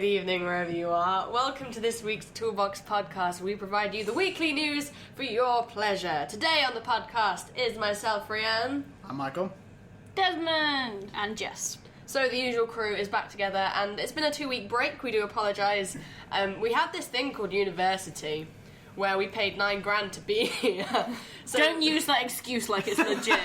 good evening wherever you are. Welcome to this week's Toolbox podcast. We provide you the weekly news for your pleasure. Today on the podcast is myself, Rhianne. I'm Michael. Desmond. And Jess. So the usual crew is back together, and it's been a 2-week break. We do apologise. We have this thing called university, where we paid $9,000 to be here. So don't use that excuse like it's legit.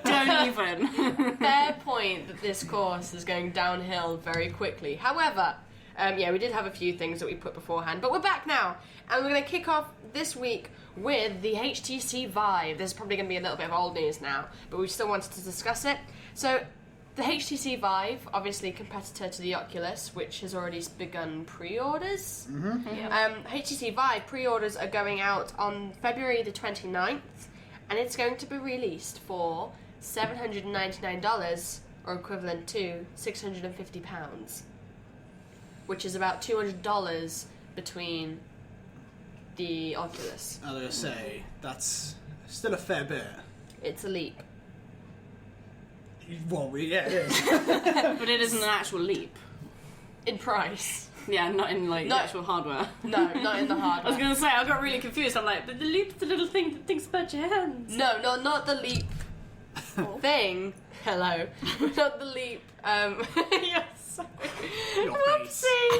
Don't even. Fair point that this course is going downhill very quickly. However, we did have a few things that we put beforehand, but we're back now, and we're going to kick off this week with the HTC Vive. There's probably going to be a little bit of old news now, but we still wanted to discuss it. So, the HTC Vive, obviously competitor to the Oculus, which has already begun pre-orders. Mm-hmm. Yep. HTC Vive pre-orders are going out on February the 29th, and it's going to be released for $799, or equivalent to £650, which is about $200 between the Oculus. I was going to say, that's still a fair bit. It's a leap. Well, yeah, it is. But it isn't an actual leap. In price. Yeah, not in the actual hardware. No, not in the hardware. I was going to say, I got really confused. I'm like, but the leap's the little thing that thinks about your hands. No, not the leap thing. Hello. Not the leap. Yes. Whoopsie.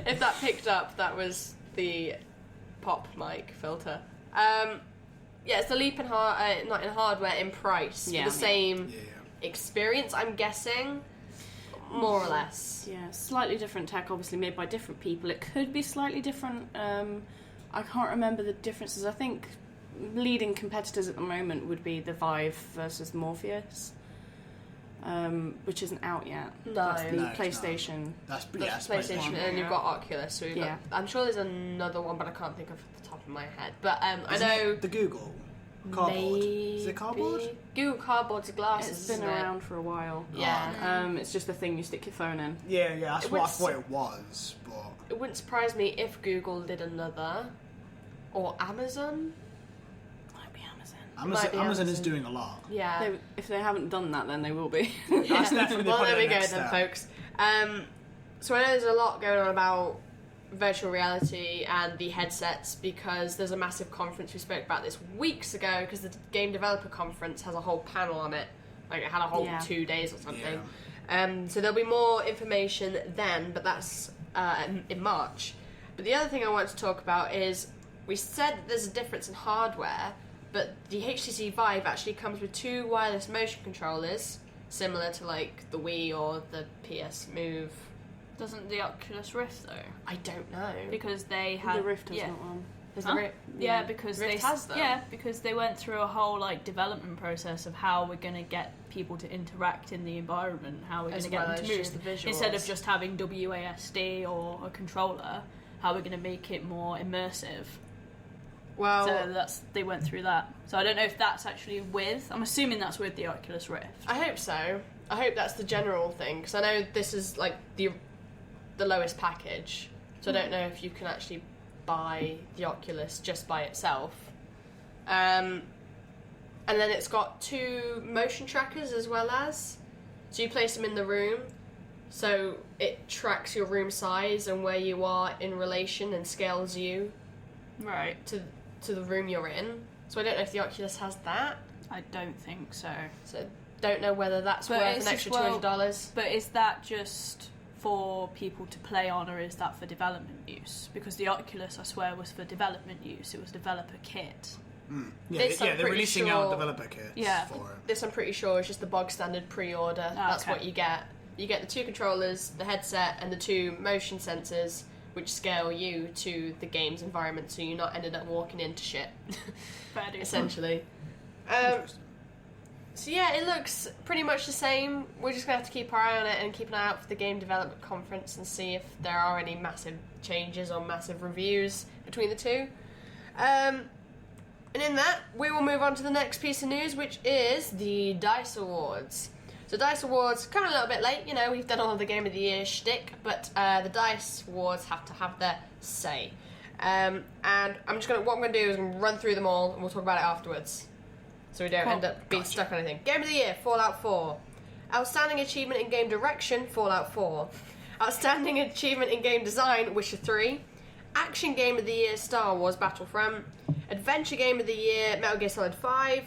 If that picked up, that was the pop mic filter. Yeah, it's a leap in not in hardware, in price. Yeah, for the same experience, I'm guessing. More or less. Yeah, slightly different tech, obviously made by different people. It could be slightly different. I can't remember the differences. I think leading competitors at the moment would be the Vive versus Morpheus, which isn't out yet. No. That's the No, PlayStation. That's PlayStation, and then you've got Oculus. So Yeah. I'm sure there's another one, but I can't think of it off the top of my head. But I know the Google Cardboard. Is it Cardboard? Google Cardboard's glasses. It's been around for a while. Yeah. It's just a thing you stick your phone in. Yeah, that's what I thought it was, but It wouldn't surprise me if Google did another, or Amazon. Might be Amazon. Amazon is doing a lot. Yeah. If they haven't done that, then they will be. That's definitely Well, there we go next then, step. folks. So I know there's a lot going on about virtual reality and the headsets, because there's a massive conference we spoke about this weeks ago, because the Game Developer Conference has a whole panel on it. Like, it had a whole 2 days or something. So there'll be more information then, but that's in March. But the other thing I want to talk about is, we said that there's a difference in hardware, but the HTC Vive actually comes with 2 wireless motion controllers, similar to like the Wii or the PS Move. Doesn't the Oculus Rift though? I don't know. Because they had The Rift has not one. There's Huh? the Yeah, because Rift they has them. Yeah, because they went through a whole development process of how we're going to get people to interact in the environment, how we're going As to get well them to as move just the visuals. instead of just having WASD or a controller. How we're going to make it more immersive. Well, So they went through that. So I don't know if that's actually with. I'm assuming that's with the Oculus Rift. I hope so. I hope that's the general thing, because I know this is like the lowest package, so I don't know if you can actually buy the Oculus just by itself. And then it's got 2 motion trackers as well as, so you place them in the room, so it tracks your room size and where you are in relation and scales you Right. to the room you're in. So I don't know if the Oculus has that. I don't think so. So don't know whether that's But worth it's an extra as well- $200. But is that just for people to play on, or is that for development use? Because the Oculus, I swear, was for development use. It was developer kit. This I'm they're pretty releasing sure- out developer kits Yeah. for it. This I'm pretty sure is just the bog standard pre-order. That's okay. what you get. You get the 2 controllers, the headset, and the 2 motion sensors, which scale you to the game's environment, so you're not ended up walking into shit, Fair dues. essentially. So yeah, it looks pretty much the same. We're just going to have to keep our eye on it and keep an eye out for the Game Development Conference and see if there are any massive changes or massive reviews between the 2. And in that, we will move on to the next piece of news, which is the DICE Awards. So DICE Awards, coming a little bit late, we've done all the Game of the Year shtick, but the DICE Awards have to have their say. And what I'm going to do is I'm going to run through them all, and we'll talk about it afterwards, so we don't end up being stuck on anything. Game of the Year, Fallout 4. Outstanding Achievement in Game Direction, Fallout 4. Outstanding Achievement in Game Design, Witcher 3. Action Game of the Year, Star Wars Battlefront. Adventure Game of the Year, Metal Gear Solid 5.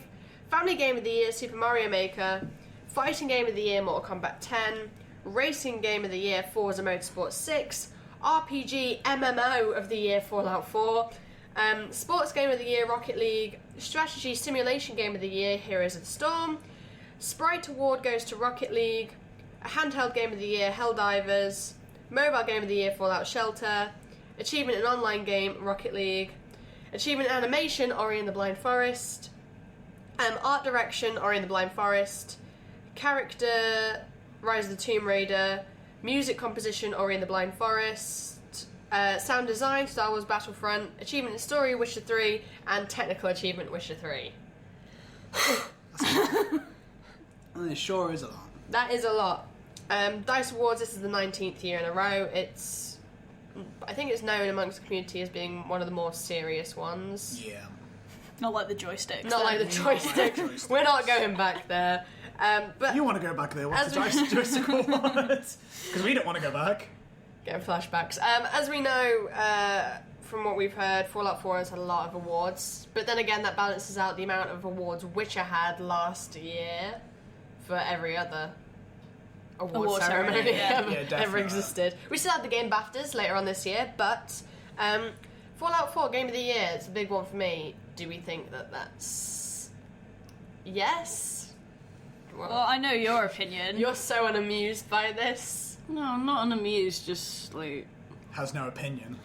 Family Game of the Year, Super Mario Maker. Fighting Game of the Year, Mortal Kombat 10. Racing Game of the Year, Forza Motorsport 6. RPG MMO of the Year, Fallout 4. Sports Game of the Year, Rocket League. Strategy Simulation Game of the Year, Heroes of the Storm. Sprite Award goes to Rocket League. A Handheld Game of the Year, Helldivers. Mobile Game of the Year, Fallout Shelter. Achievement in Online Game, Rocket League. Achievement in Animation, Ori and the Blind Forest. Art Direction, Ori and the Blind Forest. Character, Rise of the Tomb Raider. Music Composition, Ori and the Blind Forest. Sound Design, Star Wars Battlefront. Achievement in Story, Witcher 3. And Technical Achievement, Witcher 3. And it sure is a lot. That is a lot. DICE Awards, this is the 19th year in a row. I think it's known amongst the community as being one of the more serious ones. Yeah. Not like the joysticks. Not like the joystick. We're not going back there. But You want to go back there? What's the joystick awards? Because we don't want to go back. getting flashbacks. As we know, from what we've heard, Fallout 4 has had a lot of awards. But then again, that balances out the amount of awards Witcher had last year for every other award ceremony ever existed. We still had the Game BAFTAs later on this year, but Fallout 4 Game of the Year, it's a big one for me. Do we think that that's... yes? Well, I know your opinion. You're so unamused by this. No, I'm not unamused, just like... Has no opinion.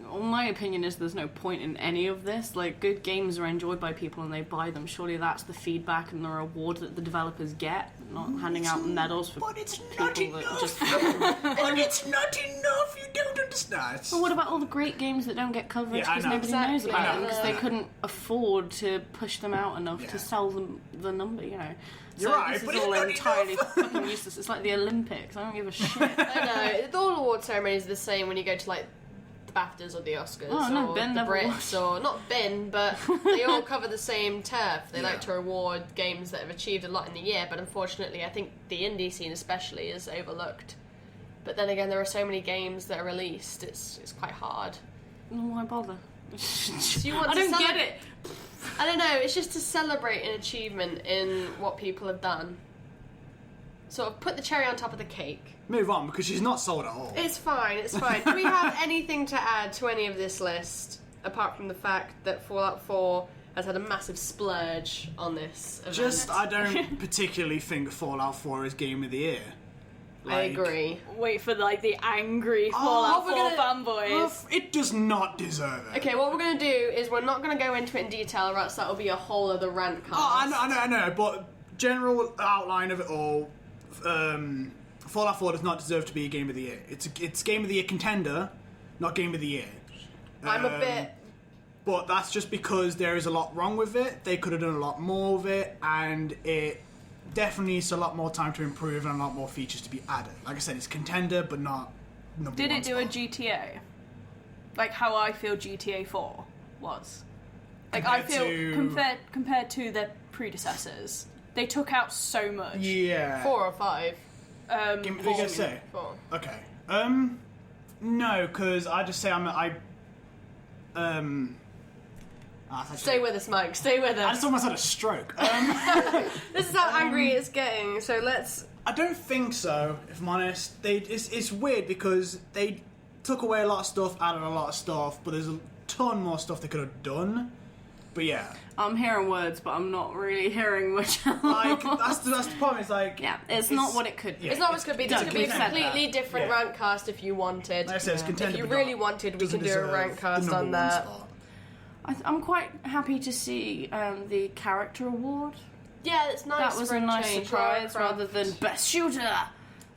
Well, my opinion is there's no point in any of this. Like, good games are enjoyed by people and they buy them. Surely that's the feedback and the reward that the developers get, not handing out medals for But it's people not that enough. just... But it's not enough. You don't understand. Well, what about all the great games that don't get coverage Yeah, I because know. nobody knows Exactly. about I them know. because they couldn't afford to push them out enough Yeah. to sell them the number, you know. You're So right, this but is it's all not entirely enough. fucking useless. It's like the Olympics. I don't give a shit. I know. All award ceremonies are the same when you go to, like, the BAFTAs or the Oscars Oh, no, or Ben the never Brits watched. or... not Ben, but they all cover the same turf. They Yeah. like to reward games that have achieved a lot in the year, but unfortunately I think the indie scene especially is overlooked. But then again, there are so many games that are released, it's quite hard. Well, why bother? You want I to don't get celebrate- it. I don't know, it's just to celebrate an achievement in what people have done. Sort of put the cherry on top of the cake. Move on, because she's not sold at all. It's fine, it's fine. Do we have anything to add to any of this list, apart from the fact that Fallout 4 has had a massive splurge on this event? Just, I don't particularly think Fallout 4 is Game of the Year. I agree. Wait for like the angry Oh, Fallout we're 4 fanboys. It does not deserve it. Okay, what we're going to do is we're not going to go into it in detail, or else that'll be a whole other rant cast. Oh, I know, but general outline of it all, Fallout 4 does not deserve to be a Game of the Year. It's Game of the Year contender, not Game of the Year. I'm a bit... But that's just because there is a lot wrong with it. They could have done a lot more with it, and it definitely needs a lot more time to improve and a lot more features to be added. Like I said, it's contender, but not number Did one it do a spot. GTA? Like how I feel GTA 4 was. Like I Compared feel to- compared to their predecessors, they took out so much. Yeah. 4 or 5? Game, what are you gonna say? 4. Okay. No, because I just say Stay with us, Mike. Stay with I us. just almost had a stroke. This is how angry it's getting, so let's... I don't think so, if I'm honest. It's weird because they took away a lot of stuff, added a lot of stuff, but there's a ton more stuff they could have done. But yeah, I'm hearing words, but I'm not really hearing much else. like that's the problem. It's like Yeah, it's not what it could be. Yeah. It's not what it could be. This It's could be a contender. completely different Yeah. rant cast if you wanted. Like I said, it's contender. If you but really not- wanted, we doesn't can do a deserve rank the cast number on one that. spot. I'm quite happy to see the character award. Yeah, it's nice. That was for a nice change. surprise Lara rather than best shooter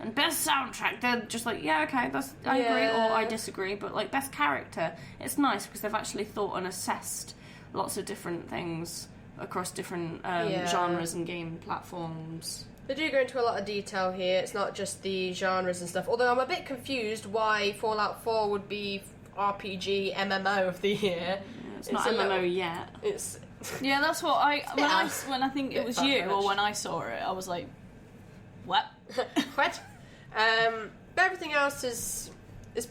and best soundtrack. They're just like, yeah, okay, I agree Yeah. or I disagree, but like best character, it's nice because they've actually thought and assessed lots of different things across different genres and game platforms. They do go into a lot of detail here. It's not just the genres and stuff. Although I'm a bit confused why Fallout 4 would be RPG MMO of the year. It's not a MMO little- yet. It's Yeah, that's what when I think it was you or far-fetched. when I saw it, I was like, what? what? But everything else is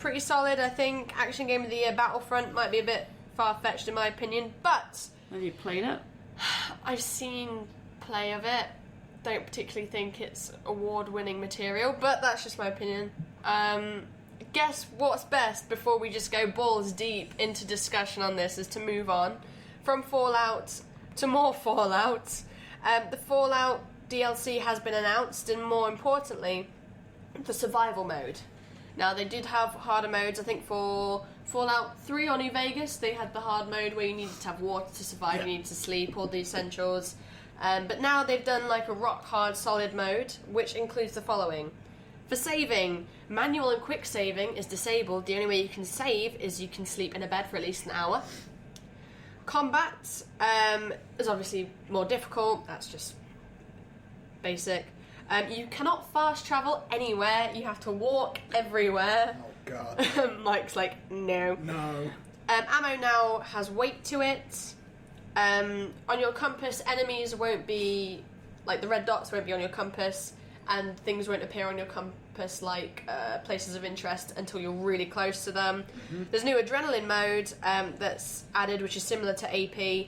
pretty solid. I think Action Game of the Year Battlefront might be a bit far-fetched in my opinion, but Have you played it? I've seen play of it. Don't particularly think it's award-winning material, but that's just my opinion. Guess what's best before we just go balls deep into discussion on this is to move on from Fallout to more Fallout. The Fallout DLC has been announced, and more importantly, the survival mode. Now, they did have harder modes. I think for Fallout 3 or New Vegas, they had the hard mode where you needed to have water to survive, you needed to sleep, all the essentials. But now they've done like a rock hard solid mode, which includes the following. For saving, manual and quick saving is disabled. The only way you can save is you can sleep in a bed for at least an hour. Combat is obviously more difficult. That's just basic. You cannot fast travel anywhere. You have to walk everywhere. Oh god. Mike's like, no. No. Ammo now has weight to it. On your compass, enemies won't be, like the red dots won't be on your compass, and things won't appear on your compass like places of interest until you're really close to them. Mm-hmm. There's new adrenaline mode that's added, which is similar to AP,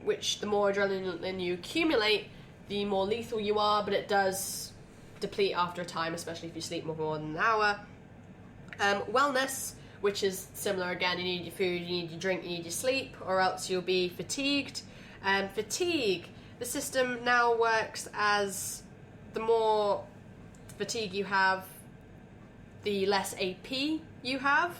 which the more adrenaline you accumulate, the more lethal you are, but it does deplete after a time, especially if you sleep more than an hour. Wellness, which is similar again, you need your food, you need your drink, you need your sleep, or else you'll be fatigued. Fatigue, the system now works as the more fatigue you have, the less AP you have.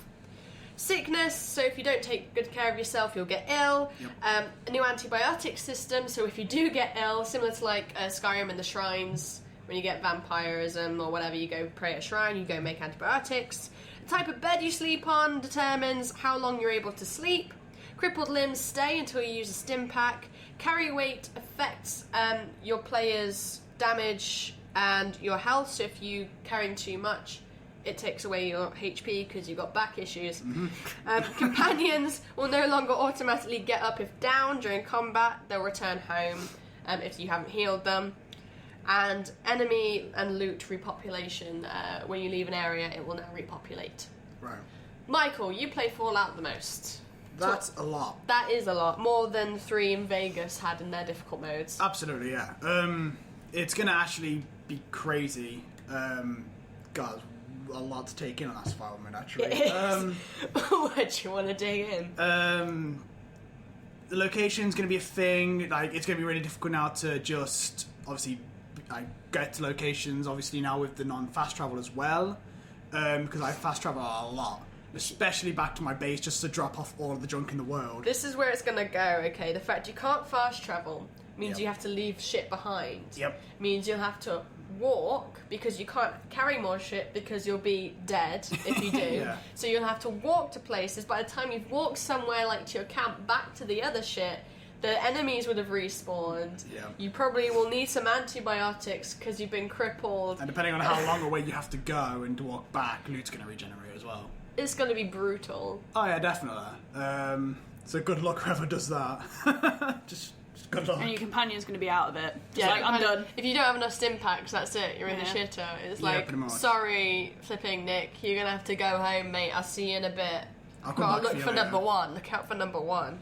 Sickness, so if you don't take good care of yourself, you'll get ill. Yep. A new antibiotic system, so if you do get ill, similar to like Skyrim and the shrines, when you get vampirism or whatever, you go pray at a shrine, you go make antibiotics. The type of bed you sleep on determines how long you're able to sleep. Crippled limbs stay until you use a stim pack. Carry weight affects your player's damage and your health, so if you're carrying too much, it takes away your HP because you've got back issues. Mm-hmm. Companions will no longer automatically get up if down during combat. They'll return home if you haven't healed them. And enemy and loot repopulation. When you leave an area, it will now repopulate. Right. Michael, you play Fallout the most. That's a lot. That is a lot. More than 3 in Vegas had in their difficult modes. Absolutely, yeah. It's going to actually be crazy. God, a lot to take in on that survival mode, actually. It is. Where do you want to dig in? The location's going to be a thing. Like, it's going to be really difficult now to just, obviously, get to locations, obviously, now with the non-fast travel as well. Because I fast travel a lot. Especially back to my base, just to drop off all of the junk in the world. This is where it's going to go, okay? The fact you can't fast travel means Yep. you have to leave shit behind. Yep. Means you'll have to walk because you can't carry more shit because you'll be dead if you do. Yeah. So you'll have to walk to places. By the time you've walked somewhere like to your camp back to the other shit, the enemies would have respawned. Yeah. You probably will need some antibiotics because you've been crippled. And depending on how long away you have to go and to walk back, loot's going to regenerate as well. It's going to be brutal. Oh yeah, definitely. So good luck whoever does that. just good luck. And your companion's going to be out of it. Just Yeah, like, I'm done. If you don't have enough stim packs, that's it. You're in the Yeah. shitter. It's Yeah, like, pretty much. sorry, flipping Nick, you're gonna have to go home, mate. I'll see you in a bit. I'll come Gotta back look you for later. number 1. Look out for number 1.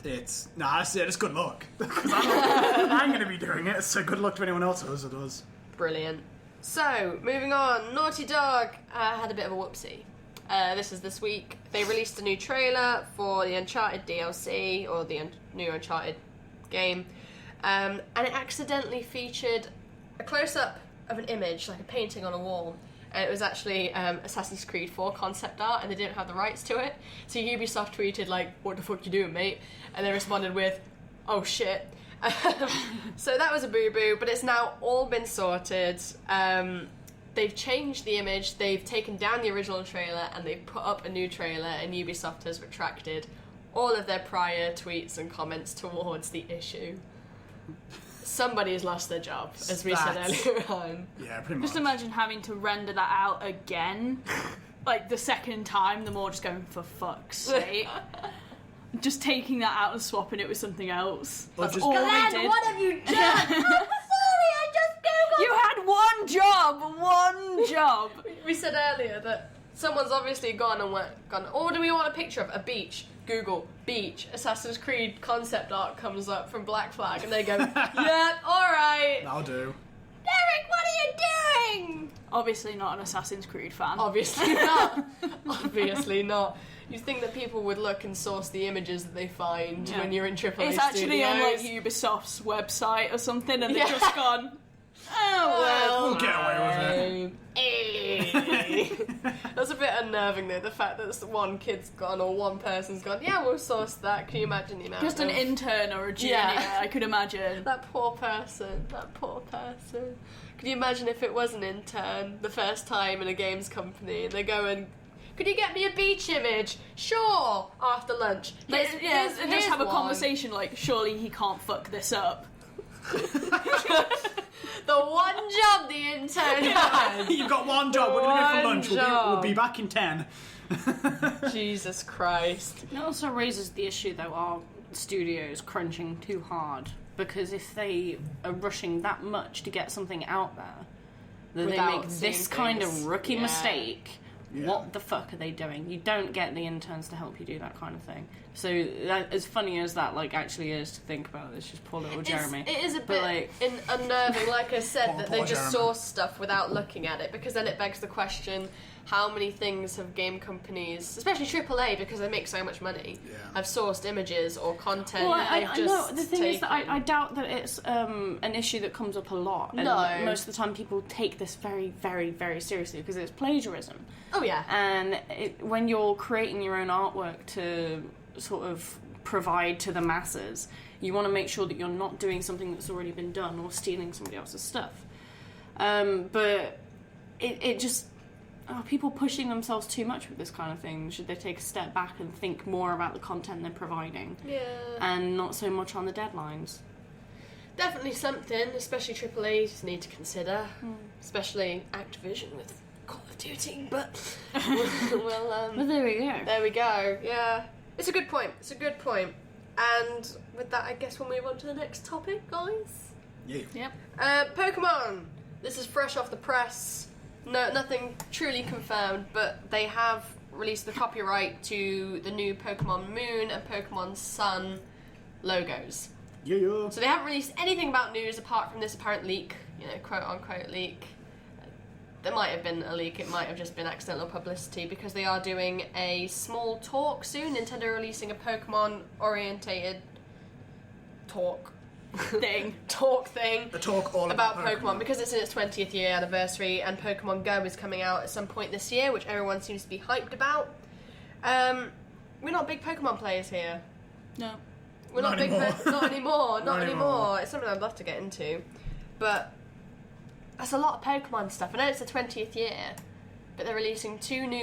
That's it. It's good luck. 'Cause I'm going to be doing it. So good luck to anyone else who does. Brilliant. So, moving on. Naughty Dog had a bit of a whoopsie. This is this week. They released a new trailer for the Uncharted DLC, or the new Uncharted game, and it accidentally featured a close-up of an image, like a painting on a wall. And it was actually Assassin's Creed 4 concept art, and they didn't have the rights to it. So Ubisoft tweeted, like, what the fuck you doing, mate? And they responded with, oh shit. So that was a boo-boo, but it's now all been sorted. They've changed the image, they've taken down the original trailer, and they've put up a new trailer, and Ubisoft has retracted all of their prior tweets and comments towards the issue. Somebody's lost their job, as we said earlier on. Yeah, pretty much. Just imagine having to render that out again. Like, the second time, the more just going, for fuck's sake. Just taking that out and swapping it with something else. Or That's just- all Glenn, we did. what have you done? I'm sorry, I just googled. You had one One job. We said earlier that someone's obviously gone, oh, do we want a picture of a beach? Google beach. Assassin's Creed concept art comes up from Black Flag, and they go, yeah, alright. That'll do. Derek, what are you doing? Obviously not an Assassin's Creed fan. Obviously not. Obviously not. You'd think that people would look and source the images that they find when you're in AAA It's actually on like studios. Ubisoft's website or something, and Yeah. they've just gone, oh well. We'll get away with it. Hey. That's a bit unnerving though, the fact that one kid's gone or one person's gone, yeah, we'll source that. Can you imagine the amount Just an of... intern or a junior, Yeah. I could imagine. That poor person. Could you imagine if it was an intern the first time in a games company and they go and, could you get me a beach image? Sure, after lunch. And just have a one. conversation like, surely he can't fuck this up. The one job the intern had. You've got one job. We're going to go for One lunch. job. We'll be back in 10. Jesus Christ. It also raises the issue, though, are studios crunching too hard? Because if they are rushing that much to get something out there, then they Without make seeing this kind things. of rookie Yeah. mistake. Yeah. What the fuck are they doing? You don't get the interns to help you do that kind of thing. So, as funny as that actually is to think about, it's just poor little Jeremy. It is a But, bit like- unnerving, like I said, that they Poor just Jeremy. source stuff without looking at it, because then it begs the question, how many things have game companies, especially AAA, because they make so much money, Yeah. have sourced images or content Well, that I they've just know. The thing is that taken? I doubt that it's an issue that comes up a lot. And No. most of the time people take this very, very, very seriously because it's plagiarism. Oh yeah. And when you're creating your own artwork to sort of provide to the masses, you want to make sure that you're not doing something that's already been done or stealing somebody else's stuff. But it just... Are people pushing themselves too much with this kind of thing? Should they take a step back and think more about the content they're providing Yeah. and not so much on the deadlines? Definitely something, especially AAA's need to consider, especially Activision with Call of Duty, but But there we go. there we go, yeah. It's a good point, And with that, I guess we'll move on to the next topic, guys. Yeah. Yep. Pokemon! This is fresh off the press. No, nothing truly confirmed, but they have released the copyright to the new Pokemon Moon and Pokemon Sun logos. Yeah. So they haven't released anything about news apart from this apparent leak, quote unquote leak. There might have been a leak, it might have just been accidental publicity, because they are doing a small talk soon. Nintendo are releasing a Pokemon orientated talk Thing. A talk all about Pokemon, because it's in its 20th year anniversary and Pokemon Go is coming out at some point this year, which everyone seems to be hyped about. We're not big Pokemon players here. No. We're Not not big. anymore. Not anymore. Not Not anymore. anymore. It's something I'd love to get into, but that's a lot of Pokemon stuff. I know it's the 20th year, but they're releasing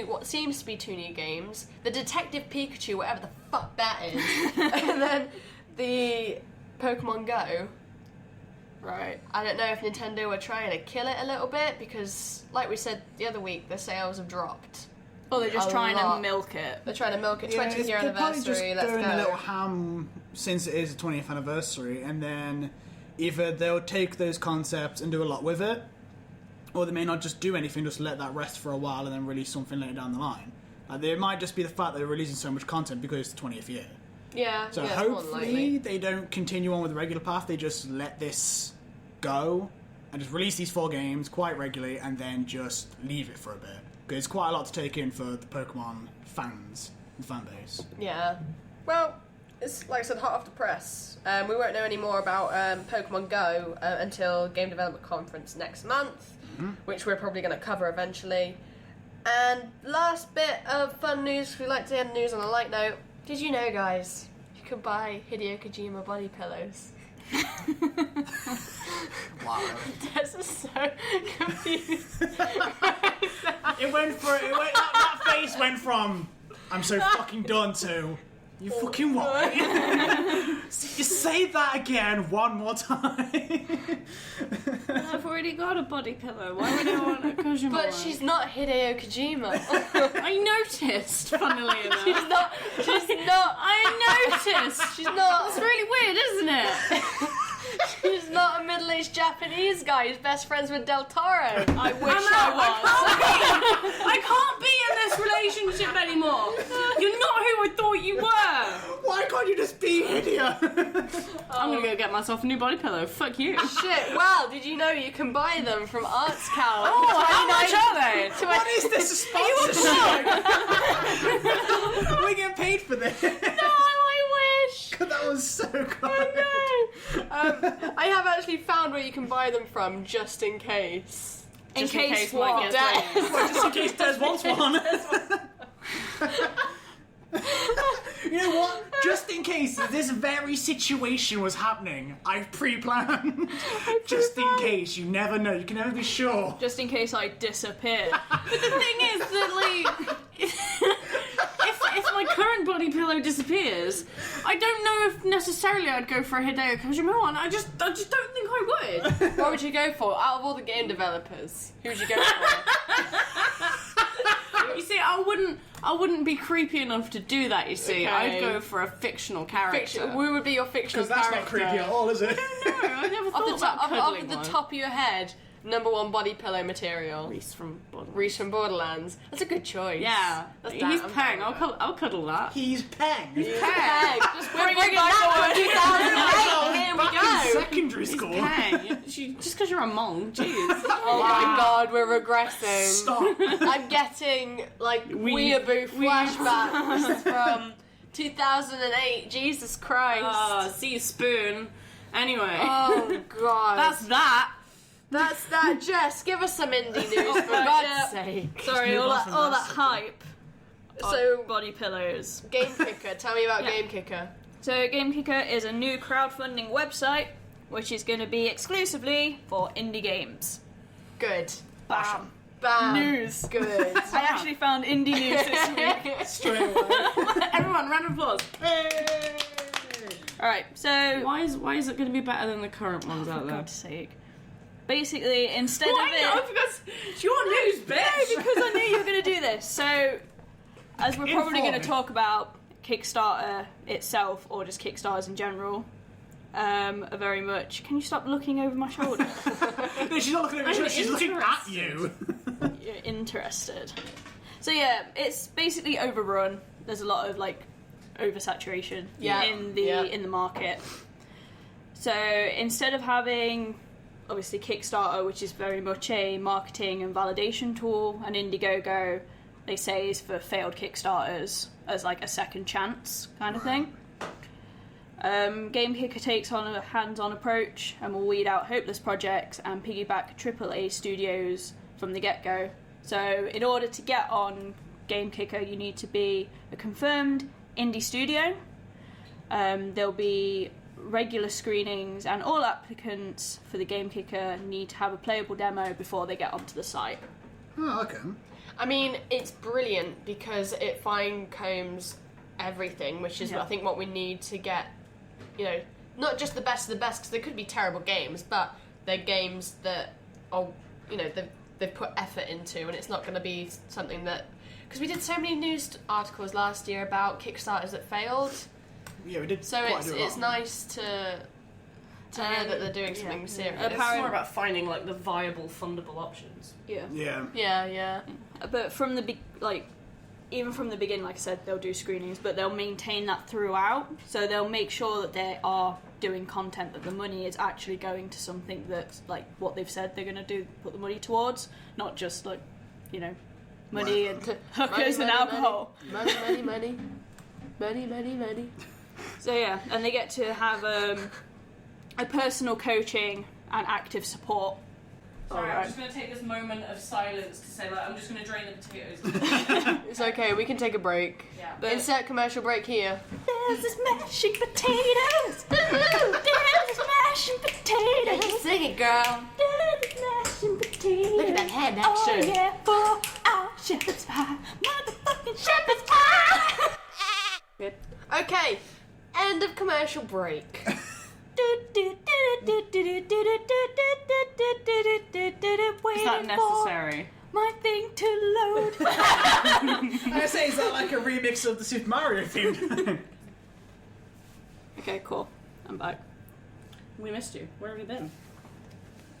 what seems to be two new games: the Detective Pikachu, whatever the fuck that is, and then the Pokemon Go. Right. I don't know if Nintendo were trying to kill it a little bit, because, like we said the other week, the sales have dropped. Oh, they're just A trying lot. to milk it. They're trying to milk it. Yeah, 20th year they're probably just anniversary. Let's going a little go. ham since it is the 20th anniversary, and then either they'll take those concepts and do a lot with it, or they may not just do anything, just let that rest for a while and then release something later down the line. Like, it might just be the fact that they're releasing so much content because it's the 20th year. Yeah. So yeah, it's more than hopefully likely. they don't continue on with the regular path. They just let this go and just release these 4 games quite regularly and then just leave it for a bit. Because it's quite a lot to take in for the Pokemon fans and fan base. Yeah. Well, it's like I said, hot off the press. We won't know any more about Pokemon Go until Game Development Conference next month, which we're probably going to cover eventually. And last bit of fun news, we like to end news on a light note. Did you know, guys, you can buy Hideo Kojima body pillows? Wow. This is so confused. That face went from I'm so fucking done to you fucking what? Just say that again one more time. I've already got a body pillow. Why would I want a Kojima But one? she's not Hideo Kojima. I noticed, funnily enough. She's not. I noticed. She's not. It's really weird, isn't it? He's not a middle-aged Japanese guy. He's best friends with Del Toro. I wish I was. I can't be in this relationship anymore. You're not who I thought you were. Why can't you just be Hideo? I'm gonna go get myself a new body pillow. Fuck you. Shit, well, did you know you can buy them from Arts Cow? Oh, how much are they? What is this, a sponsorship? We get paid for this. No, I wish. That was so good. I have actually found where you can buy them from, just in case. In Just case Mike what? gets Des. ready. Well, just in case Des wants one. You know what? Just in case this very situation was happening, I've pre-planned. Just in case. You never know. You can never be sure. Just in case I disappear. But the thing is that, like, if my current body pillow disappears, I don't know if necessarily I'd go for a Hideo Kojima one. I just don't think I would. What would you go for? Out of all the game developers, who would you go for? You see, I wouldn't be creepy enough to do that, you see. Okay. I'd go for a fictional character. Who would be your fictional Because that's character? not creepy at all, is it? No, I never Off thought the, about top, cuddling off the one. top of your head, number one body pillow material. Reese from Borderlands. Reese from Borderlands. That's a good choice. Yeah, That's he's damn Peng. good. I'll cuddle that. He's Peng. Peng. Just bring it it back back on. to 2008. Here we Back in go. secondary He's school. Peng. Just because you're a monk, jeez. Oh my god, we're regressing. Stop. I'm getting like weeaboo flashbacks from 2008. Jesus Christ. See you spoon. Anyway, Oh god. that's that. That's that. Jess, give us some indie news for God's sake. Sorry, move all on that, from all that that hype. So, Body pillows. Game Kicker. Tell me about Yeah. Game Kicker. So Game Kicker is a new crowdfunding website which is going to be exclusively for indie games. Good. Bam. Bam. News. Good. I actually found indie news this week. Straight away. Everyone, round of applause. Hey! Alright, so Why is it going to be better than the current ones out for there? God's sake. Basically, instead Why of it... not? Because it's your news, bitch. because I knew you were going to do this. So, as we're probably going to Inform me. talk about Kickstarter itself, or just Kickstarters in general, are very much... Can you stop looking over my shoulder? No, she's not looking at me, she's looking at you. You're interested. So yeah, it's basically overrun. There's a lot of like oversaturation Yeah. in the Yeah. in the market. So instead of having obviously Kickstarter, which is very much a marketing and validation tool, and Indiegogo, they say, is for failed Kickstarters as like a second chance kind of thing. Game Kicker takes on a hands-on approach and will weed out hopeless projects and piggyback AAA studios from the get-go. So in order to get on Game Kicker, you need to be a confirmed indie studio. There'll be regular screenings, and all applicants for the Game Kicker need to have a playable demo before they get onto the site. Oh, okay. I mean, it's brilliant because it fine-combs everything, which is Yeah. I think what we need to get, you know, not just the best of the best, because they could be terrible games, but they're games that are, you know, they've put effort into, and it's not going to be something that... Because we did so many news articles last year about Kickstarters that failed, Yeah, we did. so quite a it's lot. nice to know that they're doing something serious. It's more about finding like the viable, fundable options. Yeah. Yeah. Yeah. But from the even from the beginning, like I said, they'll do screenings, but they'll maintain that throughout. So they'll make sure that they are doing content, that the money is actually going to something that's like what they've said they're going to do, put the money towards, not just like, you know, money and hookers and alcohol. Money. Money. So yeah, and they get to have a personal coaching and active support. Sorry, Alright. I'm just going to take this moment of silence to say, like, I'm just going to drain the potatoes. It's okay, we can take a break. Yeah. But Insert commercial break here. there's this mashing potatoes. There's this mashing potatoes. Sing it, girl. There's mashing potatoes. Look at that hand Oh action. yeah, for our shepherd's pie, motherfucking shepherd's pie. Good. Okay, end of commercial break. Is that necessary? My thing to load. I say, is that like a remix of the Super Mario theme? Okay, cool. I'm back. We missed you. Where have you been?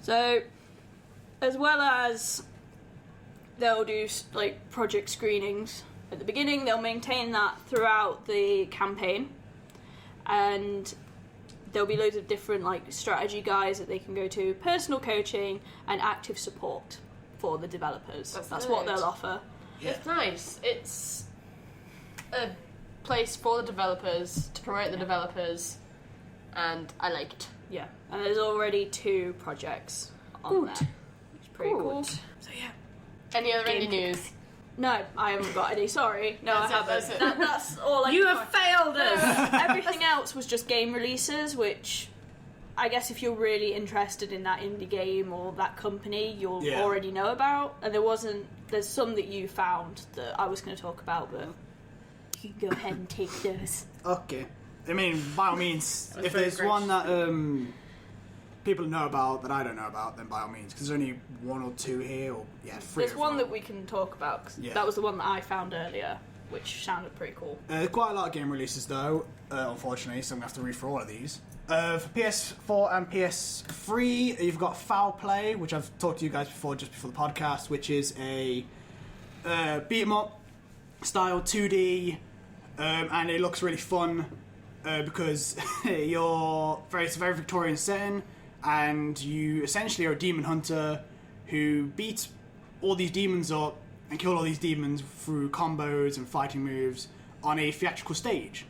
So, as well as they'll do like project screenings at the beginning, they'll maintain that throughout the campaign, and there'll be loads of different like strategy guides that they can go to, personal coaching, and active support for the developers. That's what they'll offer. Yeah. It's nice. It's a place for the developers to promote the developers, and I like it. Yeah, and there's already 2 projects on there, which is pretty cool. So yeah. Any other Game indie news? No, I haven't got any. Sorry, no, That's I haven't. that's it. That's all I. You have failed us! Everything else was just game releases, which I guess if you're really interested in that indie game or that company, you'll already know about. And there's some that you found that I was going to talk about, but you can go ahead and take those. Okay. I mean, by all means, if very there's fresh. one that people know about that I don't know about, then by all means, because there's only 1 or 2 here, or 3 There's one that we can talk about, 'cause Yeah. that was the one that I found earlier, which sounded pretty cool. There's quite a lot of game releases though, unfortunately, so I'm going to have to read through all of these. For PS4 and PS3, you've got Foul Play, which I've talked to you guys before, just before the podcast, which is a beat 'em up style 2D, and it looks really fun because it's a very Victorian setting, and you essentially are a demon hunter who beats all these demons up and kill all these demons through combos and fighting moves on a theatrical stage.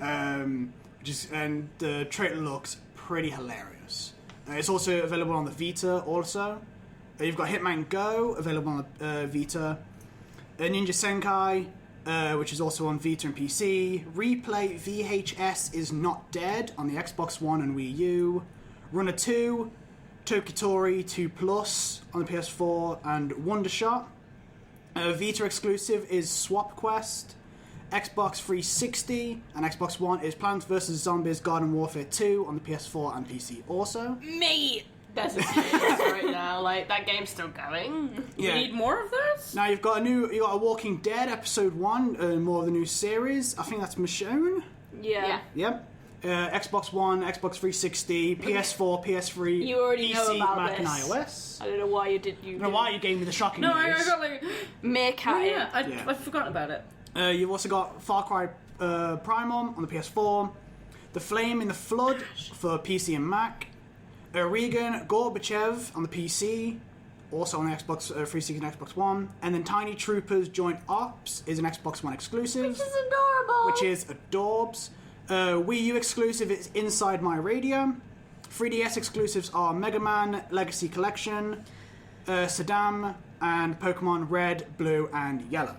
And the trailer looks pretty hilarious. It's also available on the Vita also. You've got Hitman Go, available on the Vita. Ninja Senkai, which is also on Vita and PC. Replay VHS is Not Dead on the Xbox One and Wii U. Runner 2, Tokitori 2 Plus on the PS4, and Wondershot. Vita exclusive is Swap Quest. Xbox 360 and Xbox One is Plants vs. Zombies Garden Warfare 2 on the PS4 and PC also. Me! There's a series right now. Like, that game's still going. Yeah. You need more of this? Now you've got a Walking Dead episode 1, more of the new series. I think that's Michonne. Yeah. Yep. Xbox One, Xbox 360, PS4, PS3, You already PC, know about Mac, this. and iOS. I don't know why you did. I don't know why you gave me the shocking No, I news. got like... Meerkat. Oh, yeah, Yeah. I've forgotten about it. You've also got Far Cry Primal on the PS4, The Flame in the Flood for PC and Mac, Regan Gorbachev on the PC, also on Xbox 360 and Xbox One, and then Tiny Troopers Joint Ops is an Xbox One exclusive, This is adorable. which is adorbs. Wii U exclusive is Inside My Radio. 3DS exclusives are Mega Man Legacy Collection, Saddam, and Pokemon Red, Blue, and Yellow.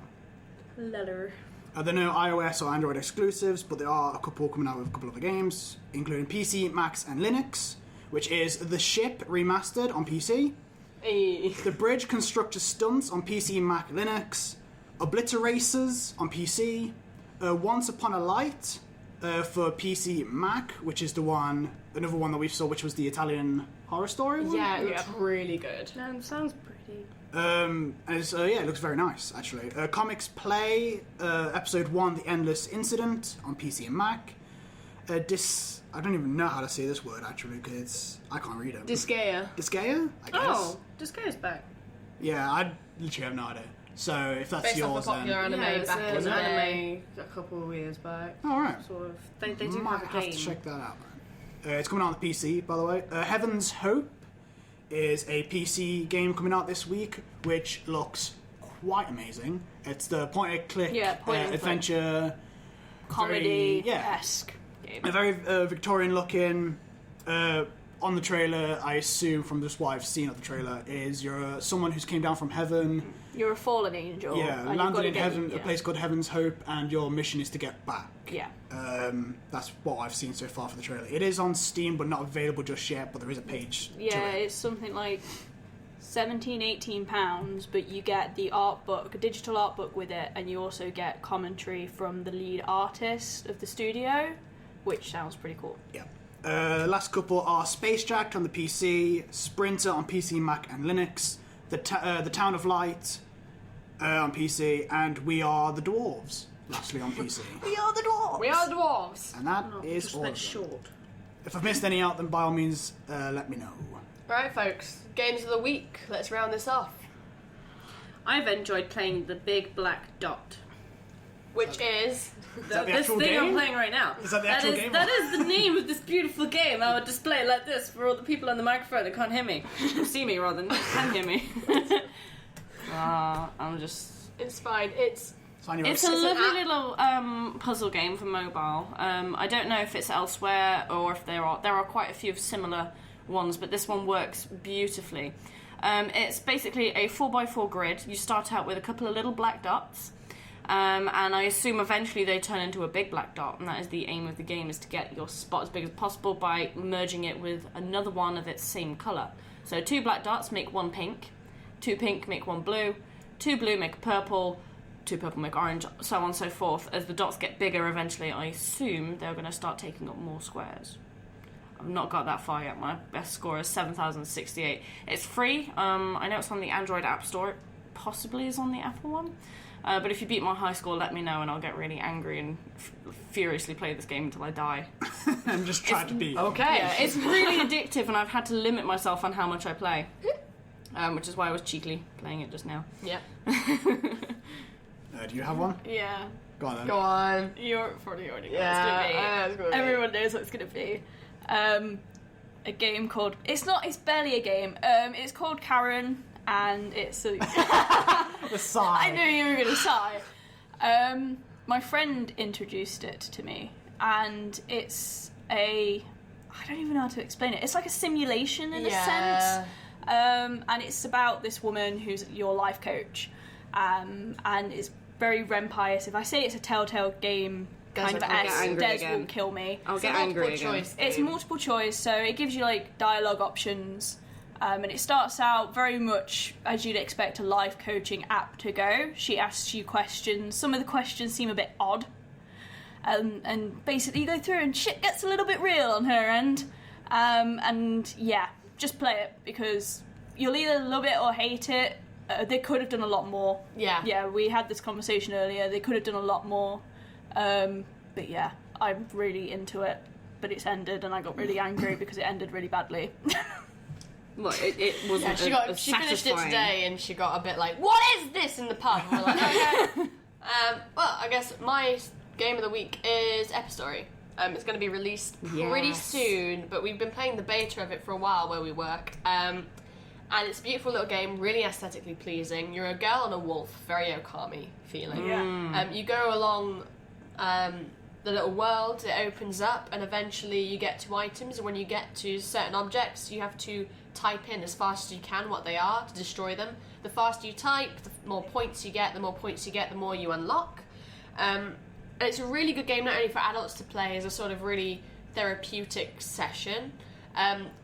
Letter. There are no iOS or Android exclusives, but there are a couple coming out with a couple of other games, including PC, Macs, and Linux, which is The Ship Remastered on PC, The Bridge Constructor Stunts on PC, Mac, Linux, Obliteracers on PC, Once Upon a Light for PC, Mac, which is another one that we saw, which was the Italian horror story one. Yeah, it looks really good. Sounds pretty. And it looks very nice, actually. Comics Play, Episode 1, The Endless Incident on PC and Mac. I don't even know how to say this word, actually, because I can't read it. Disgaea. Disgaea, I guess. Oh, Disgaea's back. Yeah, I literally have no idea. So if that's Based yours, off a popular then... anime it's back in an the day. anime a couple of years back. Alright. Sort of. They do Might have a game. to check that out, man. It's coming out on the PC, by the way. Heaven's Hope is a PC game coming out this week, which looks quite amazing. It's the point-and-click point-and-click. adventure... Comedy-esque game. A very Victorian-looking... on the trailer, I assume from just what I've seen of the trailer, is you're someone who's came down from heaven. You're a fallen angel. Yeah, and you've landed gotta in get- heaven, yeah. a place called Heaven's Hope, and your mission is to get back. Yeah. That's what I've seen so far for the trailer. It is on Steam, but not available just yet, but there is a page to Yeah, it. it's something like £17-18, but you get the art book, a digital art book with it, and you also get commentary from the lead artist of the studio, which sounds pretty cool. Yeah. Last couple are Space Jack on the PC, Sprinter on PC, Mac, and Linux, the Town of Light on PC, and We Are the Dwarves, lastly on PC. We are the dwarves! We are the dwarves. And that is Just all that of them. short. If I've missed any out, then by all means, let me know. Right, folks. Games of the week. Let's round this off. I've enjoyed playing the Big Black Dot. Which is... that the this actual thing game? I'm playing right now. Is that the actual game? That is the name of this beautiful game. I would display it like this for all the people on the microphone that can't hear me. Or see me, rather, than can hear me. I'm just... It's fine. It's It's a lovely little puzzle game for mobile. I don't know if it's elsewhere or if there are quite a few similar ones, but this one works beautifully. It's basically a 4x4 grid. You start out with a couple of little black dots, and I assume eventually they turn into a big black dot, and that is the aim of the game, is to get your spot as big as possible by merging it with another one of its same colour. So 2 black dots make 1 pink, 2 pink make 1 blue, 2 blue make a purple, 2 purple make orange, so on and so forth. As the dots get bigger, eventually I assume they're going to start taking up more squares. I've not got that far yet. My best score is 7,068. It's free. I know it's on the Android App Store. It possibly is on the Apple one. But if you beat my high score, let me know and I'll get really angry and furiously play this game until I die. And just try to beat. okay. Yeah, it's really addictive and I've had to limit myself on how much I play. Which is why I was cheekily playing it just now. Yeah. Do you have one? Yeah. Go on then. Go on. You're probably already know Yeah, what I know it's it's going to gonna be. be. Everyone knows what it's going to be. A game called... It's barely a game. It's called Karen, and it's a... The sigh. I knew you were going to sigh. My friend introduced it to me, and it's I don't even know how to explain it. It's like a simulation in a sense. And it's about this woman who's your life coach. And it's very REM-pious. If I say it's a Telltale game kind of Des will kill me. I'll get angry again. Choice It's multiple choice, so it gives you like dialogue options. And it starts out very much as you'd expect a life coaching app to go. She asks you questions. Some of the questions seem a bit odd. And basically you go through and shit gets a little bit real on her end. And yeah, just play it because you'll either love it or hate it. They could have done a lot more. Yeah. Yeah, we had this conversation earlier. They could have done a lot more. But yeah, I'm really into it. But it's ended and I got really angry because it ended really badly. Well, it wasn't She finished it satisfying. today and she got a bit like, what is this in the pub? And we're like, okay. Well, I guess my game of the week is Epistory. It's going to be released pretty Yes. soon, but we've been playing the beta of it for a while where we work. And it's a beautiful little game, really aesthetically pleasing. You're a girl and a wolf, very Okami feeling. Yeah. You go along the little world, it opens up, and eventually you get to items, and when you get to certain objects, you have to type in as fast as you can what they are to destroy them. The faster you type, the more points you get, the more you unlock. And it's a really good game, not only for adults to play as a sort of really therapeutic session.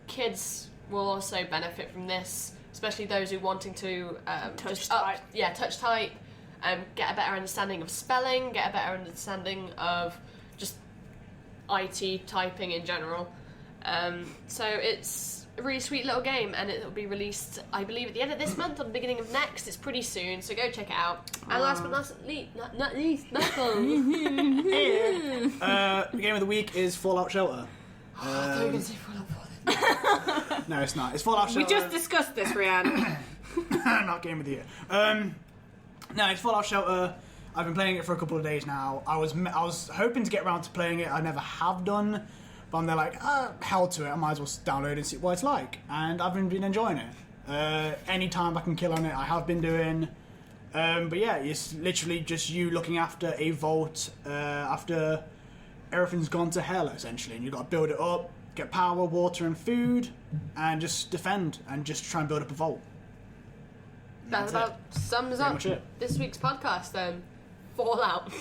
Kids will also benefit from this, especially those who are wanting to Touch type. touch type, get a better understanding of spelling, get a better understanding of just IT typing in general. So it's a really sweet little game, and it will be released, I believe, at the end of this month or the beginning of next. It's pretty soon, so go check it out. And last but not least, The game of the week is Fallout Shelter. I thought you were going to say Fallout 4 then. No, it's not. It's Fallout Shelter. We just discussed this, Rhianne. Not game of the year. No, it's Fallout Shelter. I've been playing it for a couple of days now. I was hoping to get around to playing it. I never have done, but I'm there like, hell to it. I might as well download it and see what it's like. And I've been enjoying it. Any time I can kill on it, I have been doing. But yeah, it's literally just you looking after a vault after everything's gone to hell, essentially. And you've got to build it up, get power, water, and food, and just defend and just try and build up a vault. That about sums up much it. this week's podcast then. Fallout.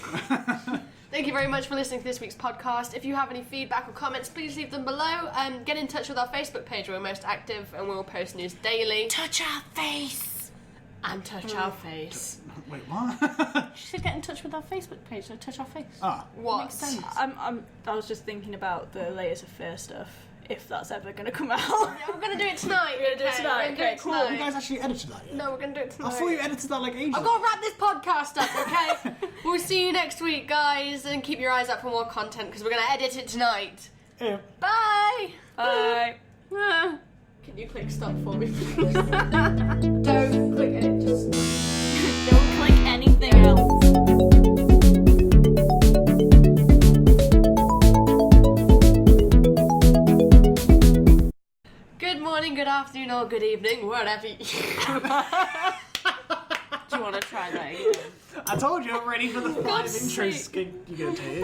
Thank you very much for listening to this week's podcast. If you have any feedback or comments, please leave them below. Get in touch with our Facebook page where we're most active and we'll post news daily. Touch our face. And touch our face. Wait, what? She said get in touch with our Facebook page, so touch our face. What? Makes sense. I was just thinking about the Layers of Fear stuff, if that's ever going to come out. Yeah, we're going to do it tonight. We're gonna do it tonight. We're gonna do it Okay, cool. tonight. You guys actually edited that yet? No, we're going to do it tonight. I thought you edited that like ages I've got to wrap this podcast up, okay? We'll see you next week, guys, and keep your eyes up for more content because we're going to edit it tonight. Yeah. Bye! Bye. Can you click stop for me, please? Don't click it, just... Don't click anything else. Good morning, good afternoon, or good evening, whatever you... Do you want to try that again? I told you I'm ready for the 5 God's intros sake. you're going to take.